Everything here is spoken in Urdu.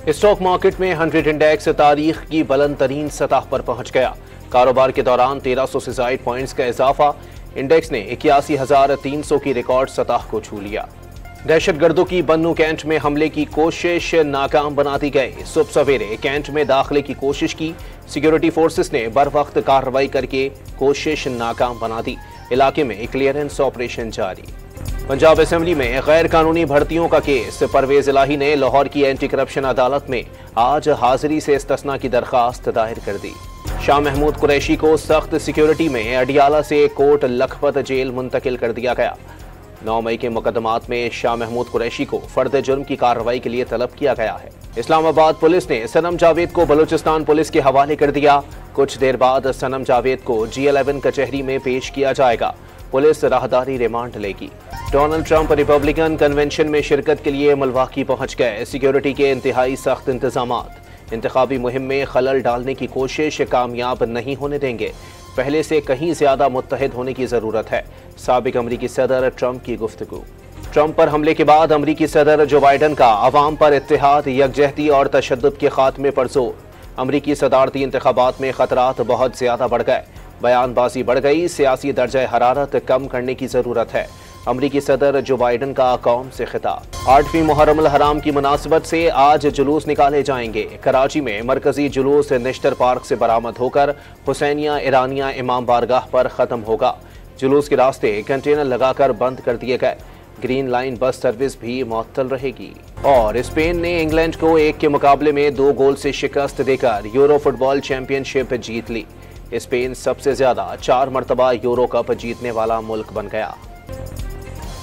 اسٹاک مارکیٹ میں 100 انڈیکس تاریخ کی بلند ترین سطح پر پہنچ گیا۔ کاروبار کے دوران 1300 سے زائد پوائنٹس کا اضافہ، انڈیکس نے 81,300 کی ریکارڈ سطح کو چھو لیا۔ دہشت گردوں کی بنو کینٹ میں حملے کی کوشش ناکام بنا دی گئی۔ صبح سویرے کینٹ میں داخلے کی کوشش کی، سیکیورٹی فورسز نے بروقت کارروائی کر کے کوشش ناکام بنا دی۔ علاقے میں کلیئرنس آپریشن جاری۔ پنجاب اسمبلی میں غیر قانونی بھرتیوں کا کیس، پرویز الہی نے لاہور کی اینٹی کرپشن عدالت میں آج حاضری سے استثناء کی درخواست دائر کر دی۔ شاہ محمود قریشی کو سخت سیکیورٹی میں اڈیالہ سے کوٹ لکھپت جیل منتقل کر دیا گیا۔ 9 مئی کے مقدمات میں شاہ محمود قریشی کو فرد جرم کی کارروائی کے لیے طلب کیا گیا ہے۔ اسلام آباد پولیس نے صنم جاوید کو بلوچستان پولیس کے حوالے کر دیا۔ کچھ دیر بعد صنم جاوید کو G11 کچہری میں پیش کیا جائے گا۔ پولیس راہداری ریمانڈ لے گی۔ ڈونلڈ ٹرمپ ریپبلکن کنونشن میں شرکت کے لیے ملواکی پہنچ گئے۔ سیکیورٹی کے انتہائی سخت انتظامات، انتخابی مہم میں خلل ڈالنے کی کوشش کامیاب نہیں ہونے دیں گے۔ پہلے سے کہیں زیادہ متحد ہونے کی ضرورت ہے، سابق امریکی صدر ٹرمپ کی گفتگو۔ ٹرمپ پر حملے کے بعد امریکی صدر جو بائیڈن کا عوام پر اتحاد، یکجہتی اور تشدد کے خاتمے پر زور۔ امریکی صدارتی انتخابات میں خطرات بہت زیادہ بڑھ گئے، بیان بازی بڑھ گئی، سیاسی درجہ حرارت کم کرنے کی ضرورت ہے۔ امریکی صدر جو بائیڈن کا قوم سے خطاب۔ 8ویں محرم الحرام کی مناسبت سے آج جلوس نکالے جائیں گے۔ کراچی میں مرکزی جلوس نشتر پارک سے برآمد ہو کر حسینیہ ایرانیہ امام بارگاہ پر ختم ہوگا۔ جلوس کے راستے کنٹینر لگا کر بند کر دیے گئے۔ گرین لائن بس سروس بھی معطل رہے گی۔ اور اسپین نے انگلینڈ کو 1 کے مقابلے میں 2 گول سے شکست دے کر یورو فٹ بال چیمپئن شپ جیت لی۔ اسپین سب سے زیادہ 4 مرتبہ یورو کپ جیتنے والا ملک بن گیا۔